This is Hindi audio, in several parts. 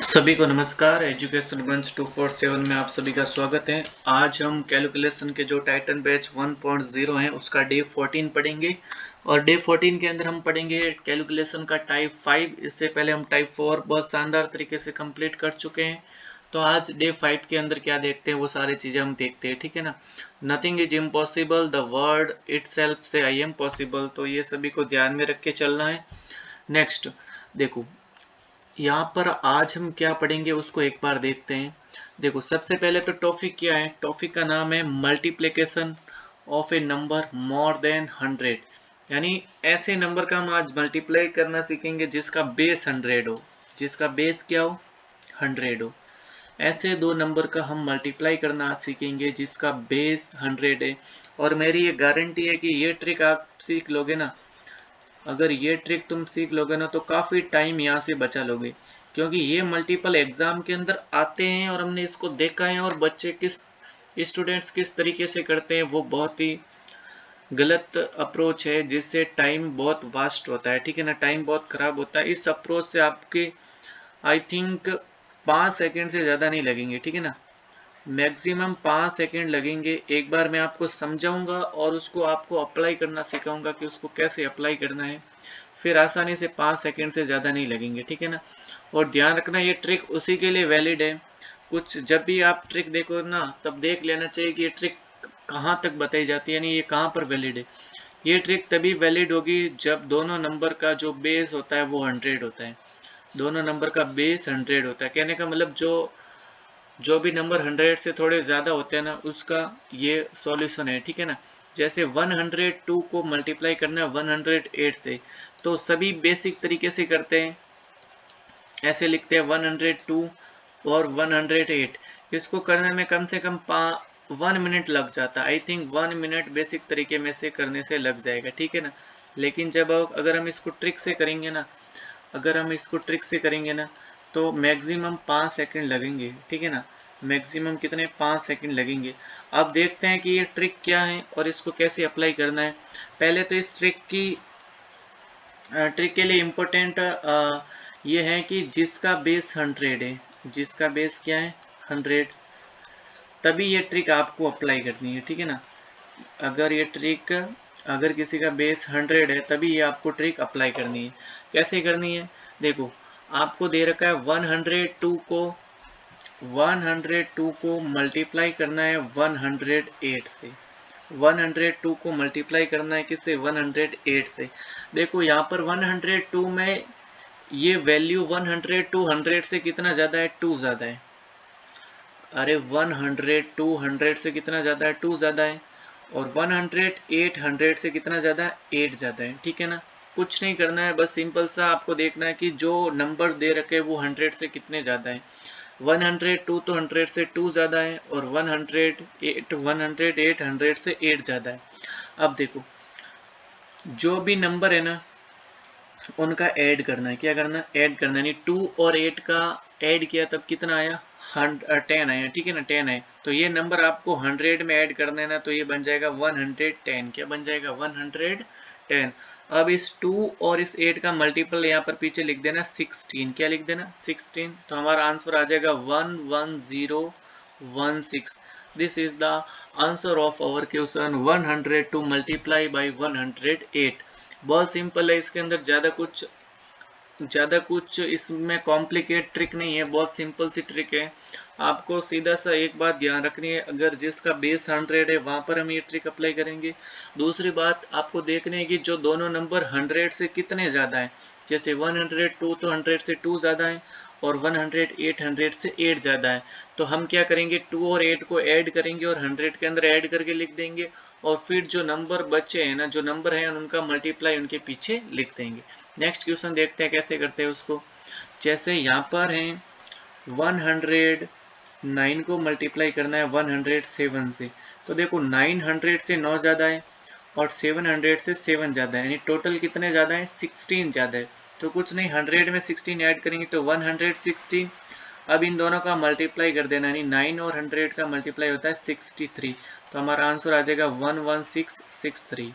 सभी को नमस्कार। एजुकेशन बंच 247 में आप सभी का स्वागत है। आज हम कैलकुलेशन के जो टाइटन बैच 1.0 है उसका डे 14 पढ़ेंगे और डे 14 के अंदर हम पढ़ेंगे कैलकुलेशन का टाइप 5। इससे पहले हम टाइप 4 बहुत शानदार तरीके से कंप्लीट कर चुके हैं। तो आज डे 5 के अंदर क्या देखते हैं वो सारी चीज़ें हम देखते हैं, ठीक है ना। Nothing is impossible, the word itself से आई एम पॉसिबल। तो ये सभी को ध्यान में रख के चलना है। नेक्स्ट देखो, यहाँ पर आज हम क्या पढ़ेंगे उसको एक बार देखते हैं। देखो, सबसे पहले तो टॉपिक क्या है। टॉपिक का नाम है multiplication of A number more than 100। यानी ऐसे नंबर का हम आज मल्टीप्लाई करना सीखेंगे जिसका बेस 100 हो। जिसका बेस क्या हो? 100 हो। ऐसे दो नंबर का हम मल्टीप्लाई करना सीखेंगे जिसका बेस 100 है। और मेरी ये गारंटी है कि ये ट्रिक आप सीख लोगे ना, अगर ये ट्रिक तुम सीख लोगे ना तो काफ़ी टाइम यहाँ से बचा लोगे, क्योंकि ये मल्टीपल एग्जाम के अंदर आते हैं और हमने इसको देखा है। और बच्चे किस स्टूडेंट्स किस तरीके से करते हैं वो बहुत ही गलत अप्रोच है, जिससे टाइम बहुत वास्ट होता है, ठीक है ना। टाइम बहुत खराब होता है। इस अप्रोच से आपके आई थिंक 5 सेकेंड से ज़्यादा नहीं लगेंगे, ठीक है ना। मैक्सिमम 5 सेकेंड लगेंगे। एक बार मैं आपको समझाऊंगा और उसको आपको अप्लाई करना सिखाऊंगा कि उसको कैसे अप्लाई करना है। फिर आसानी से 5 सेकेंड से ज़्यादा नहीं लगेंगे, ठीक है ना। और ध्यान रखना, ये ट्रिक उसी के लिए वैलिड है। कुछ जब भी आप ट्रिक देखो ना तब देख लेना चाहिए कि ये ट्रिक कहाँ तक बताई जाती है, यानी ये कहाँ पर वैलिड है। ये ट्रिक तभी वैलिड होगी जब दोनों नंबर का जो बेस होता है वो 100 होता है। दोनों नंबर का बेस 100 होता है। कहने का मतलब जो जो भी नंबर 100 से थोड़े ज़्यादा होते हैं ना उसका ये सॉल्यूशन है, ठीक है ना। जैसे 102 को मल्टीप्लाई करना है 108 से, तो सभी बेसिक तरीके से करते हैं। ऐसे लिखते हैं 102 और 108। इसको करने में कम से कम 1 मिनट लग जाता है। आई थिंक 1 मिनट बेसिक तरीके में से करने से लग जाएगा, ठीक है ना। लेकिन जब अगर हम इसको ट्रिक से करेंगे ना, तो मैक्सिमम 5 सेकंड लगेंगे, ठीक है ना। मैक्सिमम कितने? 5 सेकंड लगेंगे। अब देखते हैं कि ये ट्रिक क्या है और इसको कैसे अप्लाई करना है। पहले तो इस ट्रिक के लिए इम्पोर्टेंट ये है कि जिसका बेस 100 है, जिसका बेस क्या है? 100, तभी ये ट्रिक आपको अप्लाई करनी है, ठीक है ना। अगर किसी का बेस 100 है तभी ये आपको ट्रिक अप्लाई करनी है। कैसे करनी है? देखो, आपको दे रखा है 102 को मल्टीप्लाई करना है 108 से। 102 को मल्टीप्लाई करना है किससे? 108 से। देखो यहाँ पर 102 में ये वैल्यू 102 100 से कितना ज़्यादा है? 2 ज़्यादा है। अरे 102 100 से कितना ज़्यादा है? 2 ज़्यादा है। और 108 100 से कितना ज़्यादा है? 8 ज़्यादा है, ठीक है ना। कुछ नहीं करना है, बस सिंपल सा आपको देखना है कि जो नंबर दे रखे हैं वो 100 से कितने ज़्यादा है। 102 तो 100 से 2 ज़्यादा है और 108 100 से 8 ज़्यादा है। अब देखो, जो भी नंबर है ना उनका ऐड करना है। क्या करना है? ऐड करना है। यानी 2 और 8 का ऐड किया तब कितना आया? 10 आया, ठीक है ना। 10 आया तो ये नंबर आपको 100 में ऐड करना है ना, तो ये बन जाएगा 110। क्या बन जाएगा? 110। अब इस 2 और इस 8 का मल्टीपल यहाँ पर पीछे लिख देना 16। क्या लिख देना? 16। तो हमारा आंसर आ जाएगा 11016। This is the answer of our question 102 multiply by 108। बहुत सिंपल है, इसके अंदर ज़्यादा कुछ इसमें कॉम्प्लिकेट ट्रिक नहीं है, बहुत सिंपल सी ट्रिक है। आपको सीधा सा एक बात ध्यान रखनी है, अगर जिसका बेस 100 है वहाँ पर हम ये ट्रिक अप्लाई करेंगे। दूसरी बात आपको देखनी है कि जो दोनों नंबर 100 से कितने ज़्यादा है। जैसे 102 तो 100 से 2 ज़्यादा है और 108 100 से 8 ज़्यादा है। तो हम क्या करेंगे? 2 और 8 को ऐड करेंगे और 100 के अंदर ऐड करके लिख देंगे। और फिर जो नंबर बचे हैं ना, जो नंबर है उनका मल्टीप्लाई उनके पीछे लिख देंगे। नेक्स्ट क्वेश्चन देखते हैं कैसे करते हैं उसको। जैसे यहाँ पर है 109 को मल्टीप्लाई करना है 107 से। तो देखो 900 से 9 ज़्यादा है और 700 से 7 ज़्यादा है, यानी टोटल कितने ज़्यादा है? 16 ज़्यादा है। तो कुछ नहीं, 100 में 16 ऐड करेंगे तो 116। अब इन दोनों का मल्टीप्लाई कर देना, यानी 9 और 100 का मल्टीप्लाई होता है 63। तो हमारा आंसर आ जाएगा 11663।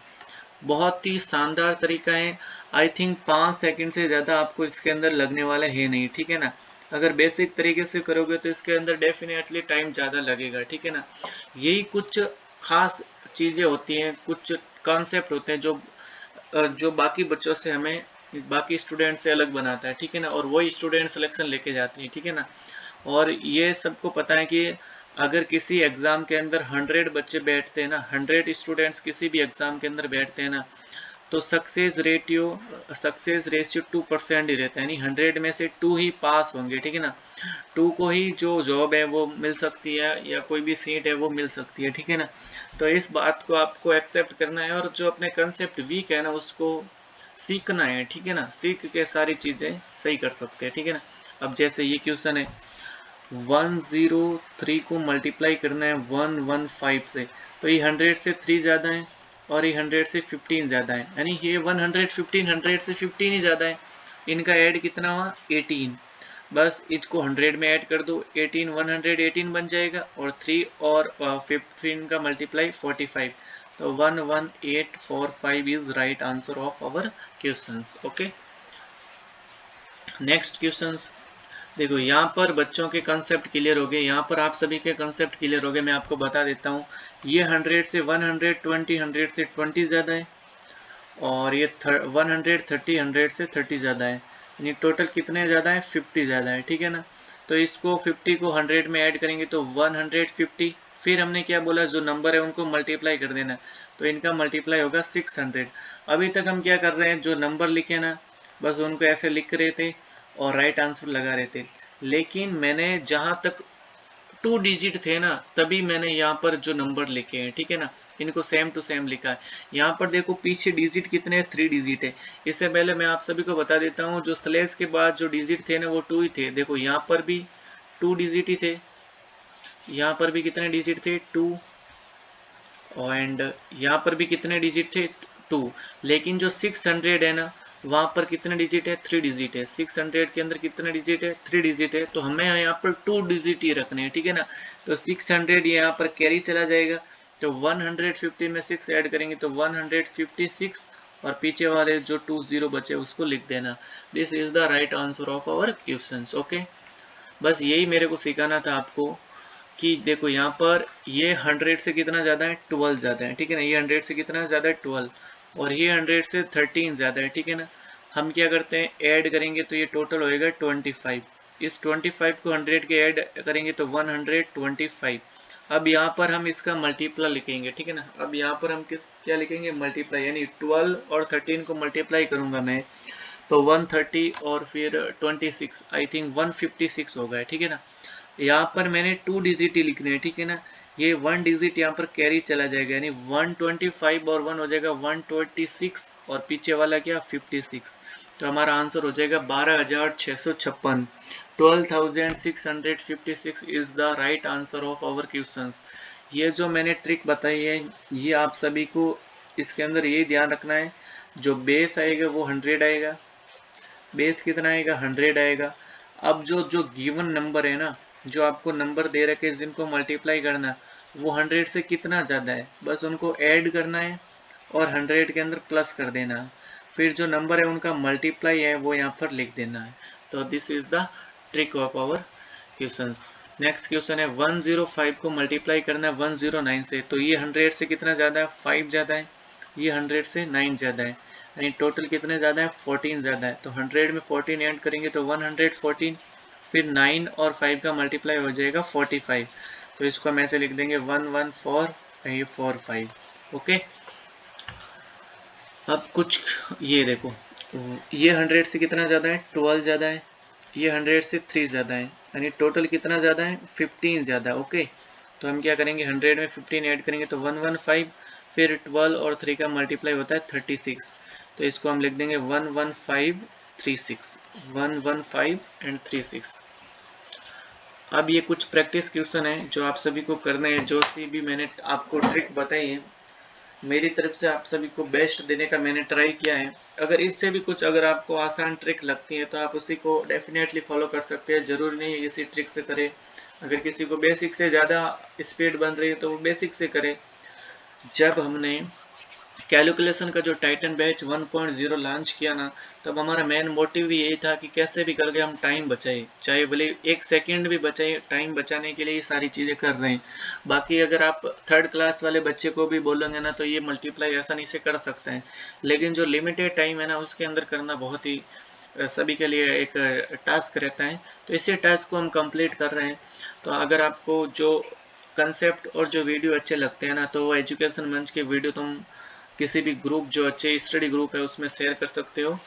बहुत ही शानदार तरीका है। आई थिंक 5 सेकंड से ज़्यादा आपको इसके अंदर लगने वाला है नहीं, ठीक है ना। अगर बेसिक तरीके से करोगे तो इसके अंदर डेफिनेटली टाइम ज़्यादा लगेगा, ठीक है ना। यही कुछ खास चीज़ें होती हैं, कुछ कॉन्सेप्ट होते हैं जो बाकी बच्चों से हमें, बाकी स्टूडेंट से अलग बनाता है, ठीक है ना, और वही स्टूडेंट सिलेक्शन लेके जाते हैं, ठीक है ना। और ये सबको पता है कि अगर किसी एग्ज़ाम के अंदर 100 बच्चे बैठते हैं ना, 100 स्टूडेंट्स किसी भी एग्ज़ाम के अंदर बैठते हैं ना, तो सक्सेस रेशियो 2% ही रहता है, यानी 100 में से 2 ही पास होंगे, ठीक है ना। 2 को ही जो जॉब है वो मिल सकती है या कोई भी सीट है वो मिल सकती है, ठीक है ना। तो इस बात को आपको एक्सेप्ट करना है और जो अपने कंसेप्ट वीक है ना उसको सीखना है, ठीक है ना। सीख के सारी चीज़ें सही कर सकते हैं, ठीक है ना। अब जैसे ये क्वेश्चन है 103 को मल्टीप्लाई करना है 115 से, तो ये 100 से 3 ज़्यादा है और ये 100 से 15 ज़्यादा है, यानी ये 115 100 से 15 ही ज़्यादा है। इनका ऐड कितना हुआ 18, बस इसको 100 में ऐड कर दो, 18 118 बन जाएगा और 3 और 15 का मल्टीप्लाई 45, तो 11845 is right answer of our questions. Okay, next questions देखो, यहाँ पर बच्चों के कंसेप्ट क्लियर हो गए, यहाँ पर आप सभी के कंसेप्ट क्लियर हो गए। मैं आपको बता देता हूँ, ये 100 से 120, 100 से 20 ज़्यादा है और ये 130 100 से 30 ज़्यादा है, यानी टोटल कितने ज़्यादा है 50 ज़्यादा है, ठीक है ना। तो इसको 50 को 100 में ऐड करेंगे तो 150, फिर हमने क्या बोला, जो नंबर है उनको मल्टीप्लाई कर देना, तो इनका मल्टीप्लाई होगा 600। अभी तक हम क्या कर रहे हैं, जो नंबर लिखे ना बस उनको ऐसे लिख रहे थे और राइट आंसर लगा रहे थे, लेकिन मैंने जहाँ तक 2 डिजिट थे ना तभी मैंने यहाँ पर जो नंबर लिखे हैं, ठीक है ना, इनको सेम टू सेम लिखा है। यहाँ पर देखो पीछे डिजिट कितने हैं, 3 डिजिट है। इससे पहले मैं आप सभी को बता देता हूँ, जो स्लैश के बाद जो डिजिट थे ना वो 2 ही थे। देखो यहाँ पर भी 2 डिजिट ही थे, यहाँ पर भी कितने डिजिट थे 2, एंड यहाँ पर भी कितने डिजिट थे 2, लेकिन जो 600 है ना वहाँ पर कितने डिजिट है 3 डिजिट है। 600 के अंदर कितने डिजिट है 3 डिजिट है, तो हमें यहाँ पर 2 डिजिट ही रखने हैं, ठीक है ना। तो 600 यहाँ पर कैरी चला जाएगा, तो 150 में 6 ऐड करेंगे तो 156 और पीछे वाले जो 20 बचे उसको लिख देना। This is the right answer of our questions. Okay, बस यही मेरे को सिखाना था आपको कि देखो यहाँ पर ये 100 से कितना ज़्यादा है 12 ज़्यादा है, ठीक है ना। ये 100 से कितना ज़्यादा है 12 और ये 100 से 13 ज़्यादा है, ठीक है ना। हम क्या करते हैं, ऐड करेंगे तो ये टोटल होएगा 25। इस 25 को 100 के ऐड करेंगे तो 125। अब यहाँ पर हम इसका मल्टीप्लाई लिखेंगे, ठीक है ना। अब यहाँ पर हम क्या लिखेंगे, मल्टीप्लाई, यानी 12 और 13 को मल्टीप्लाई करूंगा मैं तो 130 और फिर 26, आई थिंक 156 होगा, ठीक है ना। यहाँ पर मैंने 2 डिजिट ही लिखने हैं, ठीक है ना। ये 1 डिजिट यहाँ पर कैरी चला जाएगा, यानी 125 और 1 हो जाएगा 126 और पीछे वाला क्या 56, तो हमारा आंसर हो जाएगा 12,656। 12,656 is the right answer of our questions. ये जो मैंने ट्रिक बताई है ये आप सभी को इसके अंदर यही ध्यान रखना है, जो बेस आएगा वो 100 आएगा, बेस कितना आएगा 100 आएगा। अब जो जो गिवन नंबर है ना, जो आपको नंबर दे रखे जिनको मल्टीप्लाई करना, वो 100 से कितना ज़्यादा है बस उनको ऐड करना है और 100 के अंदर प्लस कर देना, फिर जो नंबर है उनका मल्टीप्लाई है वो यहाँ पर लिख देना है। तो this is the trick of our questions. Next question है 105 को मल्टीप्लाई करना है 109 से, तो ये 100 से कितना ज़्यादा है 5 ज़्यादा है, ये 100 से 9 ज़्यादा है, यानी टोटल कितने ज़्यादा है 14 ज़्यादा है। तो 100 में 14 ऐड करेंगे तो 114, फिर 9 और 5 का मल्टीप्लाई हो जाएगा 45, तो इसको हम ऐसे लिख देंगे 114 ये 45। ओके, अब कुछ ये देखो, ये 100 से कितना ज़्यादा है 12 ज़्यादा है, ये 100 से 3 ज़्यादा है, यानी टोटल कितना ज़्यादा है 15 ज़्यादा है। ओके, तो हम क्या करेंगे 100 में 15 ऐड करेंगे तो 115, फिर 12 और 3 का मल्टीप्लाई होता है 36, तो इसको हम लिख देंगे 11536, 115 एंड 36। अब ये कुछ प्रैक्टिस क्वेश्चन है जो आप सभी को करने हैं, जो सी भी मैंने आपको ट्रिक बताई है मेरी तरफ से आप सभी को बेस्ट देने का मैंने ट्राई किया है। अगर इससे भी कुछ अगर आपको आसान ट्रिक लगती है तो आप उसी को डेफिनेटली फॉलो कर सकते हैं, ज़रूरी नहीं है इसी ट्रिक से करें। अगर किसी को बेसिक से ज़्यादा स्पीड बन रही है तो वो बेसिक से करे। जब हमने कैलकुलेशन का जो टाइटन बैच 1.0 लॉन्च किया ना, तब हमारा मेन मोटिव भी यही था कि कैसे भी करके हम टाइम बचाए, चाहे भले 1 सेकेंड भी बचाए, टाइम बचाने के लिए ये सारी चीज़ें कर रहे हैं। बाकी अगर आप 3rd क्लास वाले बच्चे को भी बोलेंगे ना तो ये मल्टीप्लाई आसानी से कर सकते हैं, लेकिन जो लिमिटेड टाइम है ना उसके अंदर करना बहुत ही सभी के लिए एक टास्क रहता है। तो इसी टास्क को हम कंप्लीट कर रहे हैं। तो अगर आपको जो कंसेप्ट और जो वीडियो अच्छे लगते हैं ना, तो वो एजुकेशन मंच के वीडियो तुम किसी भी ग्रुप जो अच्छे स्टडी ग्रुप है उसमें शेयर कर सकते हो।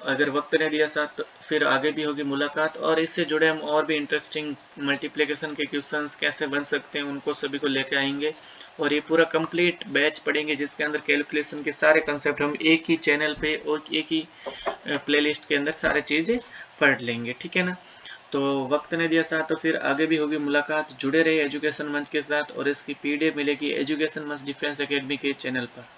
अगर वक्त ने दिया साथ तो फिर आगे भी होगी मुलाकात, और इससे जुड़े हम और भी इंटरेस्टिंग मल्टीप्लिकेशन के क्वेश्चंस कैसे बन सकते हैं उनको सभी को लेकर आएंगे, और ये पूरा कंप्लीट बैच पढ़ेंगे जिसके अंदर कैलकुलेशन के सारे कंसेप्ट हम एक ही चैनल पे और एक ही प्लेलिस्ट के अंदर सारे चीज़ें पढ़ लेंगे, ठीक है ना। तो वक्त ने दिया साथ तो फिर आगे भी होगी मुलाकात। जुड़े रहे एजुकेशन मंच के साथ, और इसकी पीडीएफ मिलेगी एजुकेशन मंच डिफेंस एकेडमी के चैनल पर।